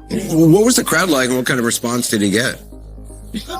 What was the crowd like, and what kind of response did he get? Well,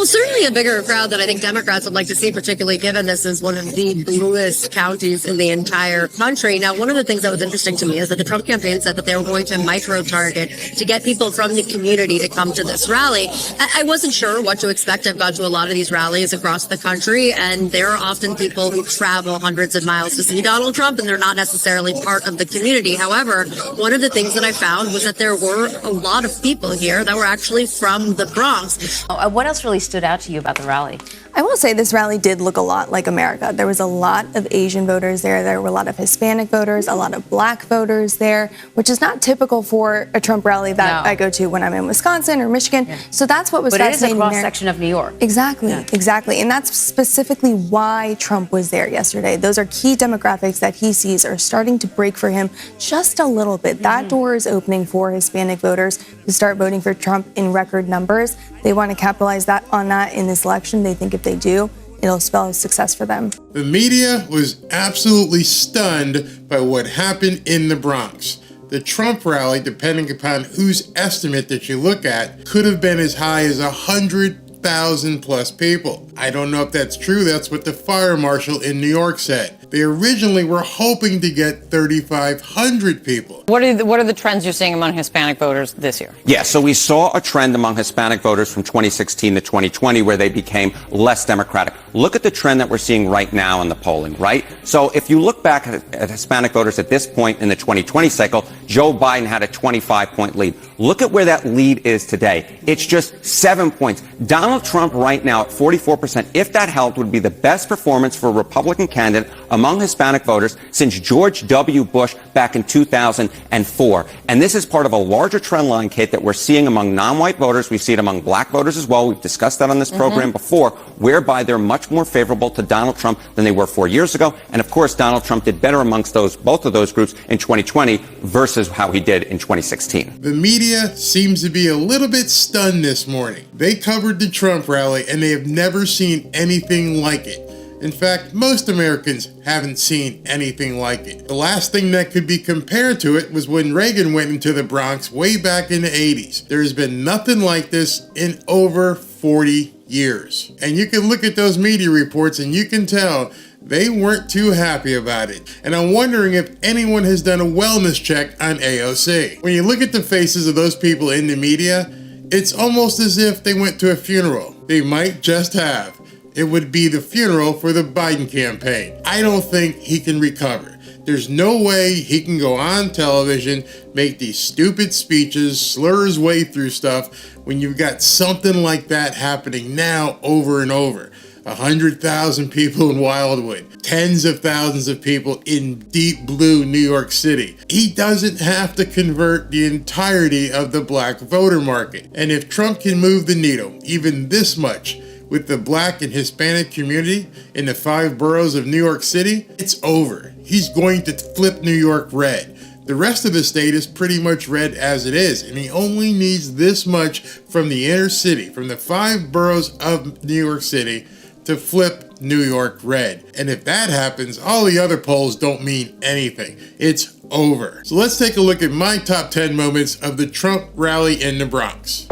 certainly a bigger crowd than I think Democrats would like to see, particularly given this is one of the bluest counties in the entire country. Now, one of the things that was interesting to me is that the Trump campaign said that they were going to micro-target to get people from the community to come to this rally. I wasn't sure what to expect. I've gone to a lot of these rallies across the country, and there are often people who travel hundreds of miles to see Donald Trump, and they're not necessarily part of the community. However, one of the things that I found was that there were a lot of people here that were actually from the Bronx. What else really stood out to you about the rally? I will say this rally did look a lot like America. There was a lot of Asian voters there. There were a lot of Hispanic voters, a lot of black voters there, which is not typical for a Trump rally that I go to when I'm in Wisconsin or Michigan. Yeah. So that's what was fascinating. But it is a cross-section of New York. Exactly, exactly. And that's specifically why Trump was there yesterday. Those are key demographics that he sees are starting to break for him just a little bit. That door is opening for Hispanic voters to start voting for Trump in record numbers. They want to capitalize on that in this election. They think if they do, it'll spell success for them. The media was absolutely stunned by what happened in the Bronx. The Trump rally, depending upon whose estimate that you look at, could have been as high as 100,000 plus people. I don't know if that's true. That's what the fire marshal in New York said. They originally were hoping to get 3,500 people. What are the trends you're seeing among Hispanic voters this year? Yeah, so we saw a trend among Hispanic voters from 2016 to 2020 where they became less Democratic. Look at the trend that we're seeing right now in the polling, right? So if you look back at Hispanic voters at this point in the 2020 cycle, Joe Biden had a 25-point lead. Look at where that lead is today. It's just 7 points. Donald Trump right now at 44%, if that helped, would be the best performance for a Republican candidate among Hispanic voters since George W. Bush back in 2004. And this is part of a larger trend line, Kate, that we're seeing among non-white voters. We see it among black voters as well. We've discussed that on this program before, whereby they're much more favorable to Donald Trump than they were 4 years ago. And of course, Donald Trump did better amongst both of those groups in 2020 versus how he did in 2016. The media seems to be a little bit stunned this morning. They covered the Trump rally and they have never seen anything like it. In fact, most Americans haven't seen anything like it. The last thing that could be compared to it was when Reagan went into the Bronx way back in the 80s. There has been nothing like this in over 40 years. And you can look at those media reports and you can tell they weren't too happy about it. And I'm wondering if anyone has done a wellness check on AOC. When you look at the faces of those people in the media, it's almost as if they went to a funeral. They might just have. It would be the funeral for the Biden campaign. I don't think he can recover. There's no way he can go on television, make these stupid speeches, slur his way through stuff when you've got something like that happening now over and over. 100,000 people in Wildwood, tens of thousands of people in deep blue New York City. He doesn't have to convert the entirety of the black voter market. And if Trump can move the needle even this much with the black and Hispanic community in the 5 boroughs of New York City, it's over. He's going to flip New York red. The rest of the state is pretty much red as it is, and he only needs this much from the inner city, from the 5 boroughs of New York City, to flip New York red. And if that happens, all the other polls don't mean anything. It's over. So let's take a look at my top 10 moments of the Trump rally in the Bronx.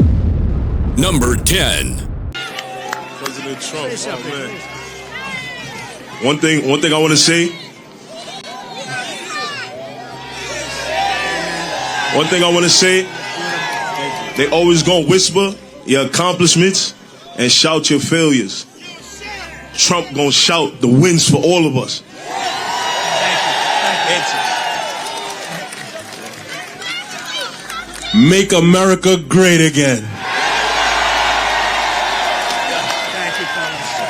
Number 10. President Trump, oh man. One thing I want to say. One thing I want to say. They always gonna whisper your accomplishments and shout your failures. Trump gonna shout the wins for all of us. Make America great again.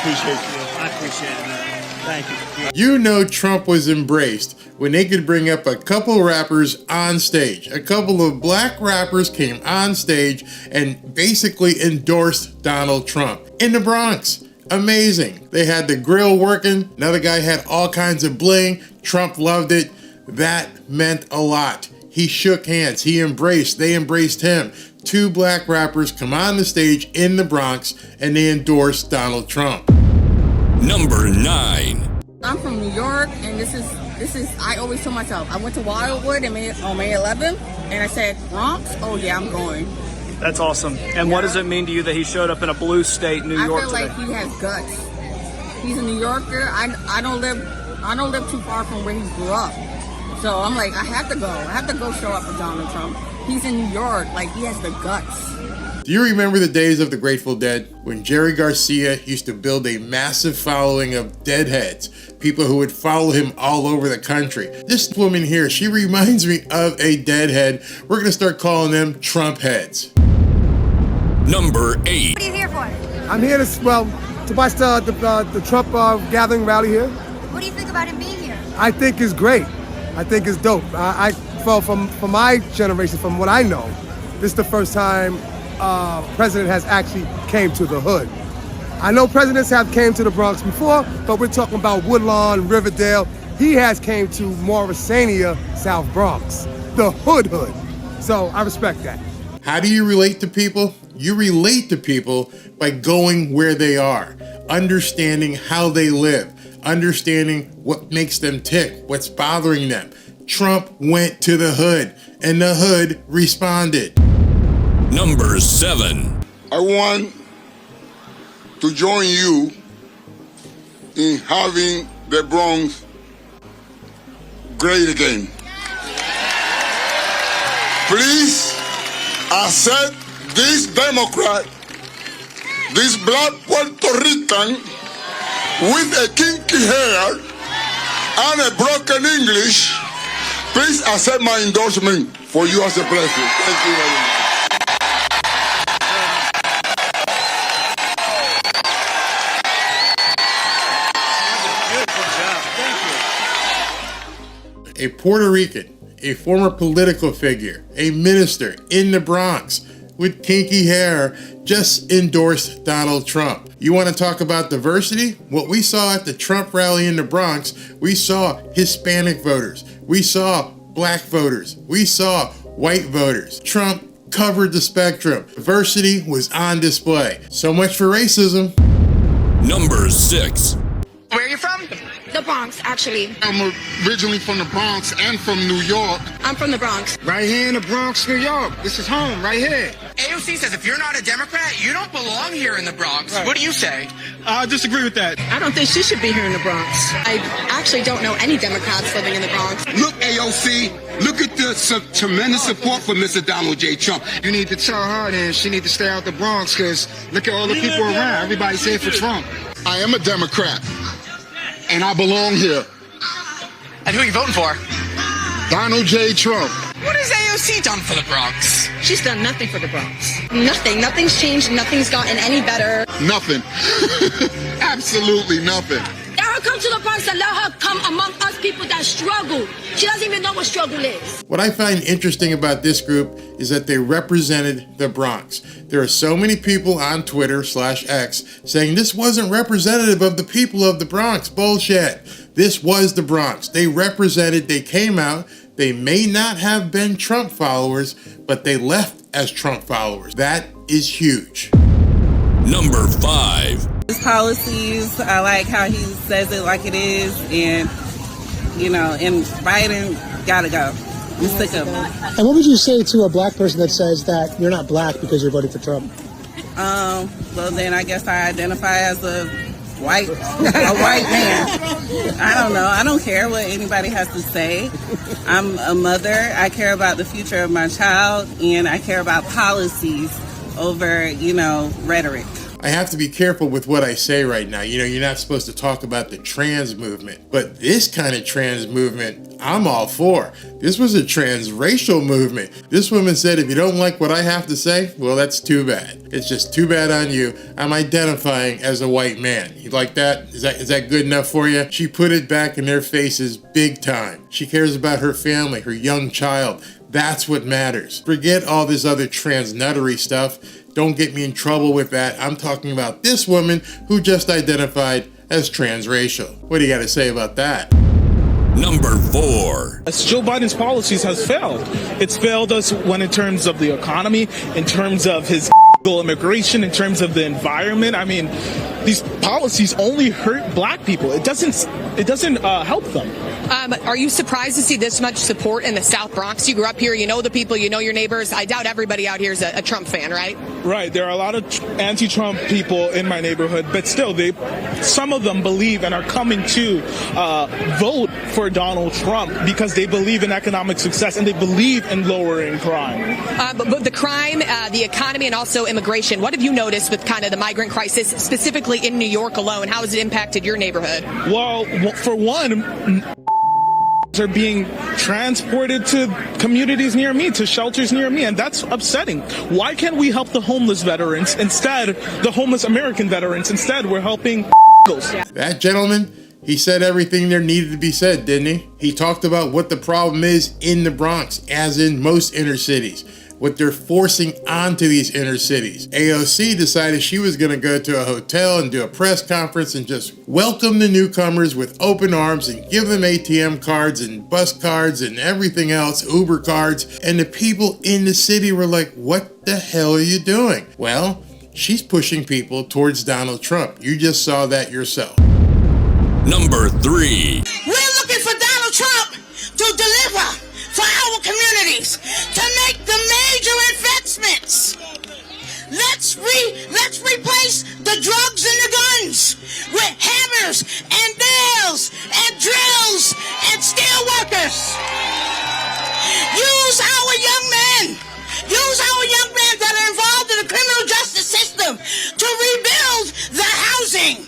I appreciate it, man. Thank you. You know Trump was embraced when they could bring up a couple rappers on stage. A couple of black rappers came on stage and basically endorsed Donald Trump in the Bronx. Amazing. They had the grill working. Another guy had all kinds of bling. Trump loved it. That meant a lot. He shook hands. They embraced him. 2 black rappers come on the stage in the Bronx and they endorsed Donald Trump. Number 9. I'm from New York, and this is I always tell myself, I went to Wildwood on May 11th, And I said, Bronx? Oh, yeah, I'm going. That's awesome. And what does it mean to you that he showed up in a blue state, New York, I feel like he has guts. He's a New Yorker. I don't live too far from where he grew up. So I'm like, I have to go. I have to go show up for Donald Trump. He's in New York. Like, he has the guts. Do you remember the days of the Grateful Dead when Jerry Garcia used to build a massive following of deadheads, people who would follow him all over the country? This woman here, she reminds me of a deadhead. We're going to start calling them Trump heads. Number 8. What are you here for? I'm here to watch the Trump gathering rally here. What do you think about him being here? I think it's great. I think it's dope. I felt from my generation, from what I know, this is the first time president has actually came to the hood. I know presidents have came to the Bronx before, but we're talking about Woodlawn, Riverdale. He has came to Morrisania, South Bronx, the hood. So I respect that. How do you relate to people? You relate to people by going where they are, understanding how they live, understanding what makes them tick, what's bothering them. Trump went to the hood, and the hood responded. Number 7. I want to join you in having the Bronx great again. Please accept this Democrat, this black Puerto Rican with a kinky hair and a broken English. Please accept my endorsement for you as a president. Thank you very much. A Puerto Rican, a former political figure, a minister in the Bronx with kinky hair just endorsed Donald Trump. You want to talk about diversity? What we saw at the Trump rally in the Bronx, we saw Hispanic voters, we saw black voters, we saw white voters. Trump covered the spectrum. Diversity was on display. So much for racism. Number 6. Where are you from? The Bronx, actually. I'm originally from the Bronx and from New York. I'm from the Bronx. Right here in the Bronx, New York. This is home, right here. AOC says if you're not a Democrat, you don't belong here in the Bronx. Right. What do you say? I disagree with that. I don't think she should be here in the Bronx. I actually don't know any Democrats living in the Bronx. Look, AOC, look at the tremendous support for Mr. Donald J. Trump. You need to tell her then she need to stay out the Bronx because look at all the people around. Everybody's here for Trump. I am a Democrat, and I belong here. And who are you voting for? Donald J. Trump. What has AOC done for the Bronx? She's done nothing for the Bronx. Nothing. Nothing's changed. Nothing's gotten any better. Nothing. Absolutely nothing. Let her come to the Bronx and let her come among us people that struggle. She doesn't even know what struggle is. What I find interesting about this group is that they represented the Bronx. There are so many people on Twitter/X saying this wasn't representative of the people of the Bronx. Bullshit. This was the Bronx. They represented, they came out. They may not have been Trump followers, but they left as Trump followers. That is huge. Number 5. His policies, I like how he says it like it is, and and Biden gotta go. I'm sick of him. And what would you say to a black person that says that you're not black because you're voting for Trump? Well then I guess I identify as a white man. I don't know. I don't care what anybody has to say. I'm a mother. I care about the future of my child, and I care about policies over, rhetoric. I have to be careful with what I say right now. You're not supposed to talk about the trans movement, but this kind of trans movement, I'm all for. This was a transracial movement. This woman said, if you don't like what I have to say, well, that's too bad. It's just too bad on you. I'm identifying as a white man. You like that? Is that good enough for you? She put it back in their faces big time. She cares about her family, her young child. That's what matters. Forget all this other trans nuttery stuff. Don't get me in trouble with that. I'm talking about this woman who just identified as transracial. What do you got to say about that? Number 4. Joe Biden's policies has failed. It's failed us when in terms of the economy, in terms of his immigration, in terms of the environment. I mean, these policies only hurt black people. It doesn't help them. Are you surprised to see this much support in the South Bronx? You grew up here, you know the people, you know your neighbors. I doubt everybody out here is a Trump fan, right? Right. There are a lot of anti-Trump people in my neighborhood, but still, some of them believe and are coming to vote for Donald Trump because they believe in economic success and they believe in lowering crime. But the crime, the economy, and also immigration, what have you noticed with kind of the migrant crisis, specifically in New York alone? How has it impacted your neighborhood? Well, for one, are being transported to communities near me, to shelters near me, and that's upsetting. Why can't we help the homeless veterans instead, the homeless American veterans? Instead, we're helping That gentleman, he said everything there needed to be said, didn't he? He talked about what the problem is in the Bronx, as in most inner cities, what they're forcing onto these inner cities. AOC decided she was gonna go to a hotel and do a press conference and just welcome the newcomers with open arms and give them ATM cards and bus cards and everything else, Uber cards. And the people in the city were like, what the hell are you doing? Well, she's pushing people towards Donald Trump. You just saw that yourself. Number 3. We're looking for Donald Trump to deliver for our communities, to make the major investments. Let's replace the drugs and the guns with hammers and nails and drills and steel workers. Use our young men. Use our young men that are involved in the criminal justice system to rebuild the housing.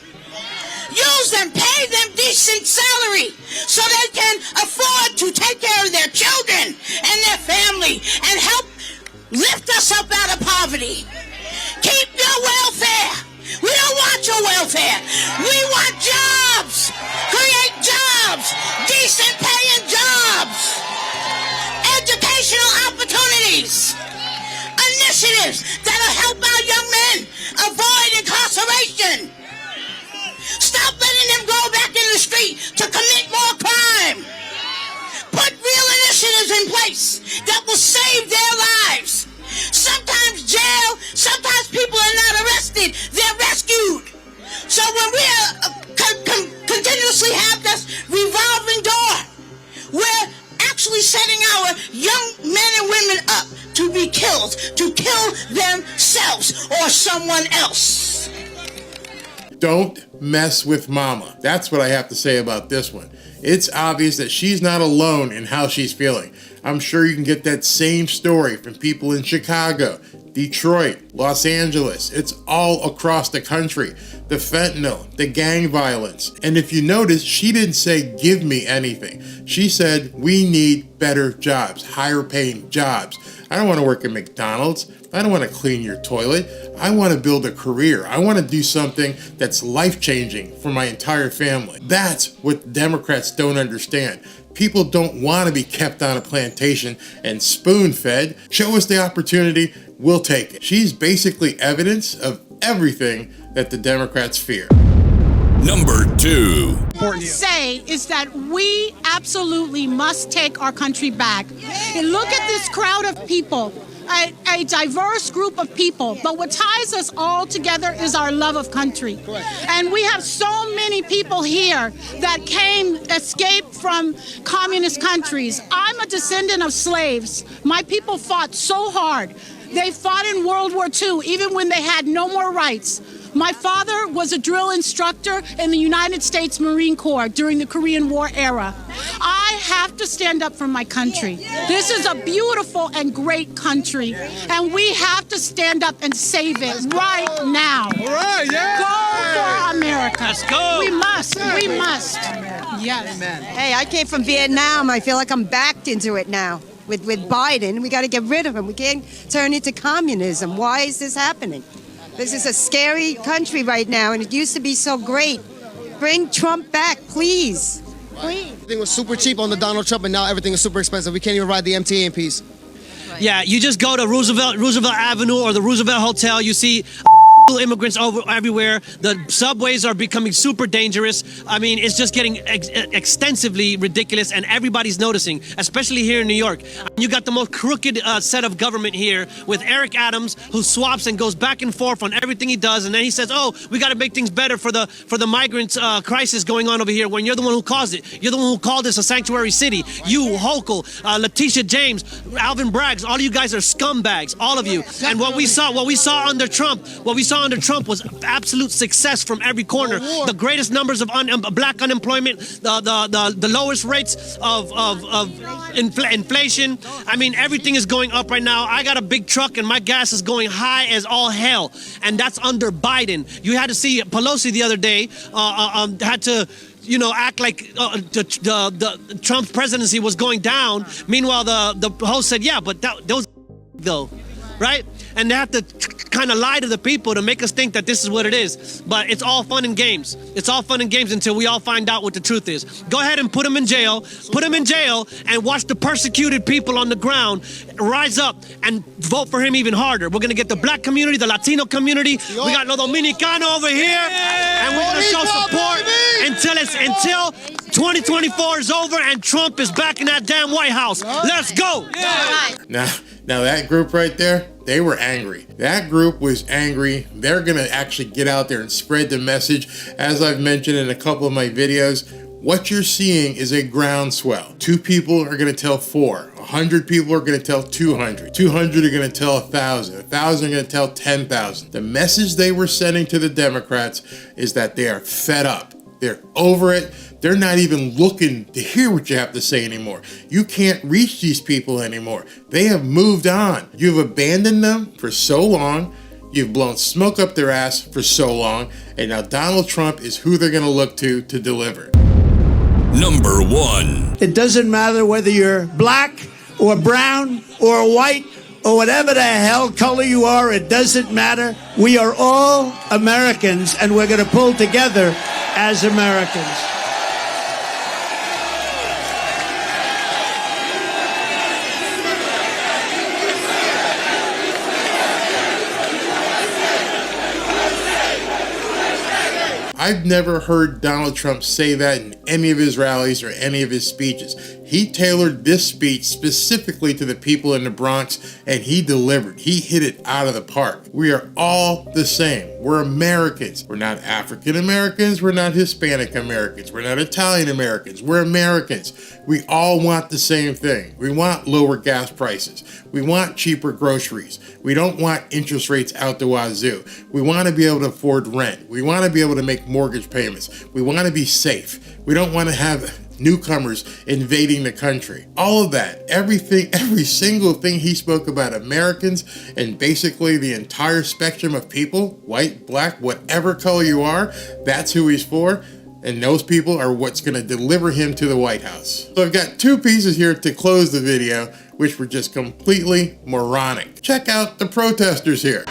Use them, pay them decent salary so they can afford to take care of their children and their family and help lift us up out of poverty. Keep your welfare. We don't want your welfare. We want jobs. Create jobs. Decent paying jobs. Educational opportunities. Initiatives that'll help our young men avoid incarceration. Stop letting them go back in the street to commit more crime. Put real initiatives in place that will save their lives. Sometimes jail, sometimes people are not arrested, they're rescued. So when we continuously have this revolving door, we're actually setting our young men and women up to be killed, to kill themselves or someone else. Don't mess with mama. That's what I have to say about this one. It's obvious that she's not alone in how she's feeling. I'm sure you can get that same story from people in Chicago, Detroit, Los Angeles. It's all across the country. The fentanyl, the gang violence. And if you notice, she didn't say, give me anything. She said, we need better jobs, higher paying jobs. I don't want to work at McDonald's. I don't want to clean your toilet. I want to build a career. I want to do something that's life-changing for my entire family. That's what Democrats don't understand. People don't want to be kept on a plantation and spoon-fed. Show us the opportunity, we'll take it. She's basically evidence of everything that the Democrats fear. Number 2. Say is that we absolutely must take our country back. And look at this crowd of people, a diverse group of people, but what ties us all together is our love of country. And we have so many people here that escaped from communist countries. I'm a descendant of slaves. My people fought so hard. They fought in World War II, even when they had no more rights. My father was a drill instructor in the United States Marine Corps during the Korean War era. I have to stand up for my country. This is a beautiful and great country, and we have to stand up and save it right now. All right, yeah. Go for America. Let's go. We must. We must. Yes. Amen. Hey, I came from Vietnam. I feel like I'm backed into it now. With Biden, we got to get rid of him. We can't turn into communism. Why is this happening? This is a scary country right now, and it used to be so great. Bring Trump back, please. Please. Everything was super cheap on the Donald Trump, and now everything is super expensive. We can't even ride the MTA in peace. Yeah, you just go to Roosevelt Avenue or the Roosevelt Hotel, you see immigrants over everywhere. The subways are becoming super dangerous. I mean, it's just getting extensively ridiculous, and everybody's noticing, especially here in New York. You got the most crooked set of government here with Eric Adams, who swaps and goes back and forth on everything he does, and then he says, "Oh, we got to make things better for the migrant crisis going on over here." When you're the one who caused it, you're the one who called this a sanctuary city. You, Hochul, Letitia James, Alvin Braggs, all of you guys are scumbags, all of you. And what we saw under Trump was absolute success from every corner. The greatest numbers of black unemployment, the lowest rates of inflation. I mean, everything is going up right now. I got a big truck and my gas is going high as all hell, and that's under Biden. You had to see Pelosi the other day had to act like the Trump's presidency was going down. Meanwhile, the host said, "Yeah, but those though." Right? And they have to kind of lie to the people to make us think that this is what it is. But it's all fun and games. It's all fun and games until we all find out what the truth is. Go ahead and put them in jail. Put them in jail and watch the persecuted people on the ground rise up and vote for him even harder. We're going to get the black community, the Latino community. We got Los Dominicanos over here. And we're going to show support until 2024 is over and Trump is back in that damn White House. Let's go. Now that group right there, they were angry. That group was angry. They're going to actually get out there and spread the message. As I've mentioned in a couple of my videos, what you're seeing is a groundswell. 2 people are going to tell 4. 100 people are going to tell 200. 200 are going to tell 1,000. 1,000 are going to tell 10,000. The message they were sending to the Democrats is that they are fed up. They're over it. They're not even looking to hear what you have to say anymore. You can't reach these people anymore. They have moved on. You've abandoned them for so long. You've blown smoke up their ass for so long. And now Donald Trump is who they're going to look to deliver. Number 1. It doesn't matter whether you're black or brown or white or whatever the hell color you are. It doesn't matter. We are all Americans, and we're going to pull together as Americans. I've never heard Donald Trump say that in any of his rallies or any of his speeches. He tailored this speech specifically to the people in the Bronx, and he delivered. He hit it out of the park. We are all the same. We're Americans. We're not African Americans. We're not Hispanic Americans. We're not Italian Americans. We're Americans. We all want the same thing. We want lower gas prices. We want cheaper groceries. We don't want interest rates out the wazoo. We want to be able to afford rent. We want to be able to make mortgage payments. We want to be safe. We don't want to have newcomers invading the country. All of that, everything, every single thing he spoke about Americans and basically the entire spectrum of people, white, black, whatever color you are, that's who he's for. And those people are what's going to deliver him to the White House. So I've got 2 pieces here to close the video, which were just completely moronic. Check out the protesters here.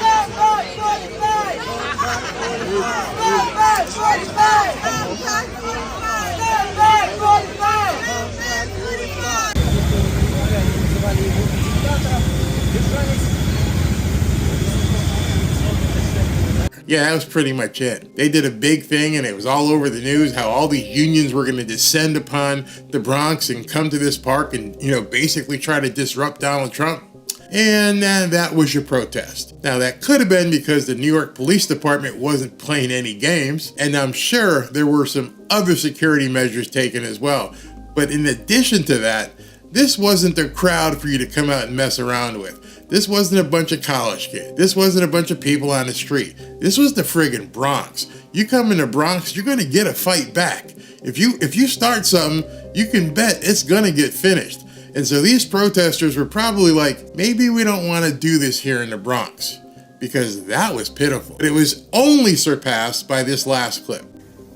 Yeah, that was pretty much it. They did a big thing and it was all over the news how all these unions were going to descend upon the Bronx and come to this park and, basically try to disrupt Donald Trump. And that was your protest. Now, that could have been because the New York Police Department wasn't playing any games, and I'm sure there were some other security measures taken as well. But in addition to that, this wasn't the crowd for you to come out and mess around with. This wasn't a bunch of college kids. This wasn't a bunch of people on the street. This was the friggin' Bronx. You come in the Bronx, you're gonna get a fight back. If you start something, you can bet it's gonna get finished. And so these protesters were probably like, maybe we don't want to do this here in the Bronx, because that was pitiful. It was only surpassed by this last clip.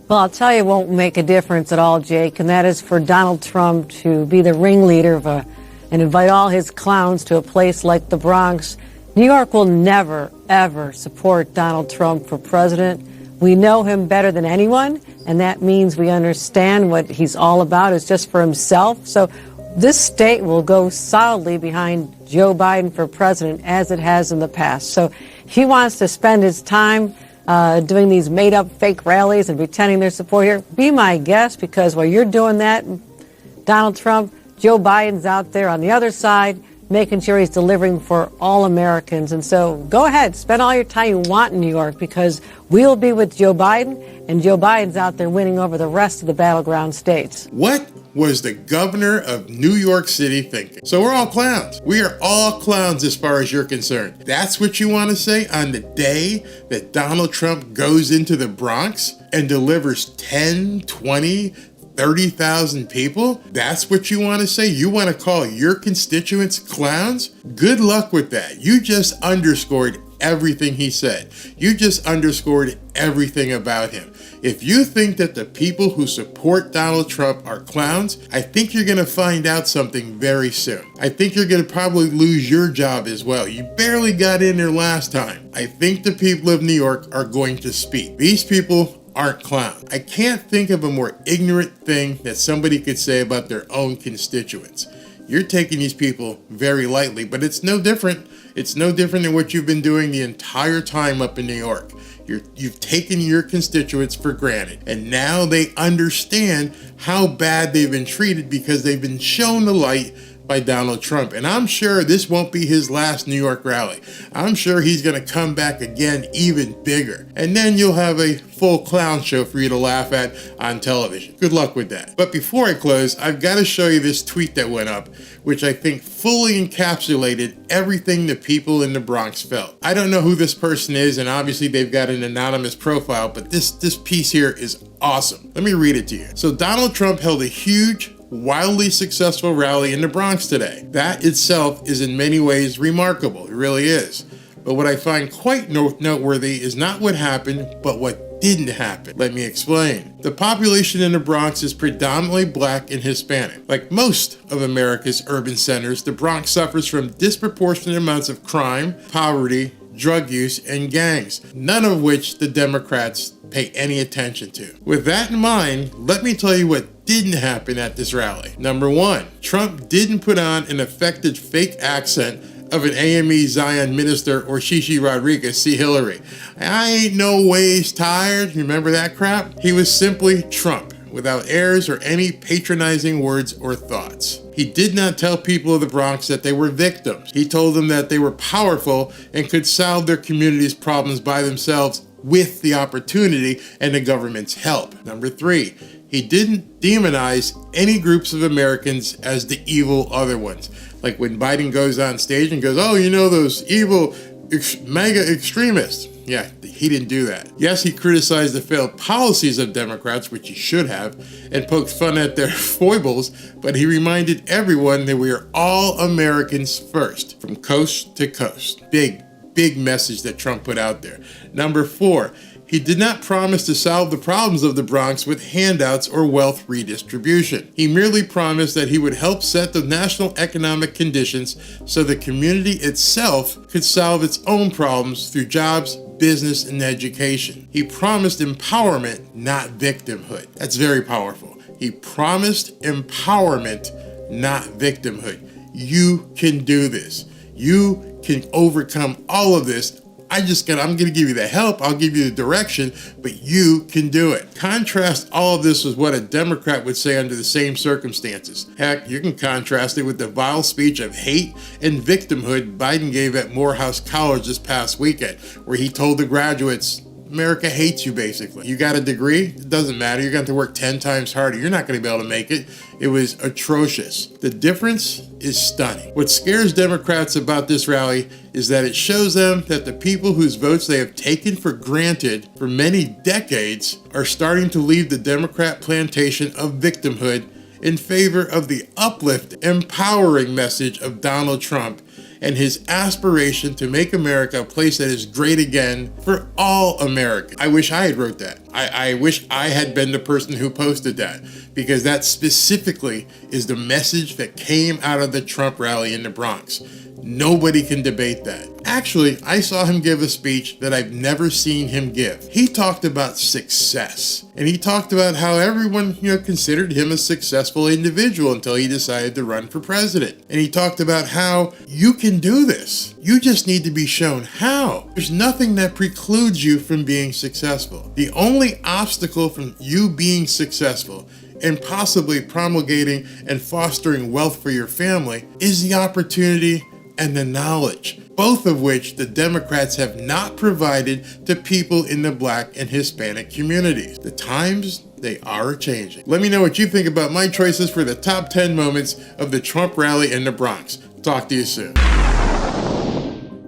Well, I'll tell you, it won't make a difference at all, Jake, and that is for Donald Trump to be the ringleader of and invite all his clowns to a place like the Bronx. New York will never, ever support Donald Trump for president. We know him better than anyone, and that means we understand what he's all about is just for himself. So this state will go solidly behind Joe Biden for president as it has in the past. So he wants to spend his time doing these made-up fake rallies and pretending their support here. Be my guest, because while you're doing that, Donald Trump, Joe Biden's out there on the other side making sure he's delivering for all Americans. And so go ahead, spend all your time you want in New York, because we'll be with Joe Biden, and Joe Biden's out there winning over the rest of the battleground states. What was the governor of New York City thinking? So we're all clowns. We are all clowns as far as you're concerned. That's what you want to say on the day that Donald Trump goes into the Bronx and delivers 10, 20, 30,000 people? That's what you want to say? You want to call your constituents clowns? Good luck with that. You just underscored everything he said. You just underscored everything about him. If you think that the people who support Donald Trump are clowns, I think you're going to find out something very soon. I think you're going to probably lose your job as well. You barely got in there last time. I think the people of New York are going to speak. These people aren't clowns. I can't think of a more ignorant thing that somebody could say about their own constituents. You're taking these people very lightly, but it's no different. It's no different than what you've been doing the entire time up in New York. You've taken your constituents for granted, and now they understand how bad they've been treated because they've been shown the light by Donald Trump. And I'm sure this won't be his last New York rally. I'm sure he's going to come back again even bigger. And then you'll have a full clown show for you to laugh at on television. Good luck with that. But before I close, I've got to show you this tweet that went up, which I think fully encapsulated everything the people in the Bronx felt. I don't know who this person is, and obviously they've got an anonymous profile, but this piece here is awesome. Let me read it to you. So Donald Trump held a huge, wildly successful rally in the Bronx today. That itself is in many ways remarkable. It really is. But what I find quite noteworthy is not what happened, but what didn't happen. Let me explain. The population in the Bronx is predominantly black and Hispanic. Like most of America's urban centers, the Bronx suffers from disproportionate amounts of crime, poverty, drug use, and gangs, none of which the Democrats pay any attention to. With that in mind, let me tell you what didn't happen at this rally. Number one, Trump didn't put on an affected fake accent of an AME Zion minister or Shishi Rodriguez, see Hillary. I ain't no ways tired, remember that crap? He was simply Trump, without airs or any patronizing words or thoughts. He did not tell people of the Bronx that they were victims. He told them that they were powerful and could solve their community's problems by themselves with the opportunity and the government's help. Number three, he didn't demonize any groups of Americans as the evil other ones. Like when Biden goes on stage and goes, oh, you know, those evil mega extremists. Yeah, he didn't do that. Yes, he criticized the failed policies of Democrats, which he should have, and poked fun at their foibles, but he reminded everyone that we are all Americans first, from coast to coast. Big message that Trump put out there. Number four, he did not promise to solve the problems of the Bronx with handouts or wealth redistribution. He merely promised that he would help set the national economic conditions so the community itself could solve its own problems through jobs, business, and education. He promised empowerment, not victimhood. That's very powerful. He promised empowerment, not victimhood. You can do this. You can overcome all of this. I'm going to give you the help, I'll give you the direction, but you can do it. Contrast all of this with what a Democrat would say under the same circumstances. Heck, you can contrast it with the vile speech of hate and victimhood Biden gave at Morehouse College this past weekend, where he told the graduates, America hates you, basically. You got a degree? It doesn't matter. You're going to have to work 10 times harder. You're not going to be able to make it. It was atrocious. The difference is stunning. What scares Democrats about this rally is that it shows them that the people whose votes they have taken for granted for many decades are starting to leave the Democrat plantation of victimhood in favor of the uplift, empowering message of Donald Trump and his aspiration to make America a place that is great again for all Americans. I wish I had wrote that. I wish I had been the person who posted that, because that specifically is the message that came out of the Trump rally in the Bronx. Nobody can debate that. Actually, I saw him give a speech that I've never seen him give. He talked about success. And he talked about how everyone, considered him a successful individual until he decided to run for president. And he talked about how you can do this. You just need to be shown how. There's nothing that precludes you from being successful. The only obstacle from you being successful and possibly promulgating and fostering wealth for your family is the opportunity and the knowledge, both of which the Democrats have not provided to people in the Black and Hispanic communities. The times, they are changing. Let me know what you think about my choices for the top 10 moments of the Trump rally in the Bronx. Talk to you soon.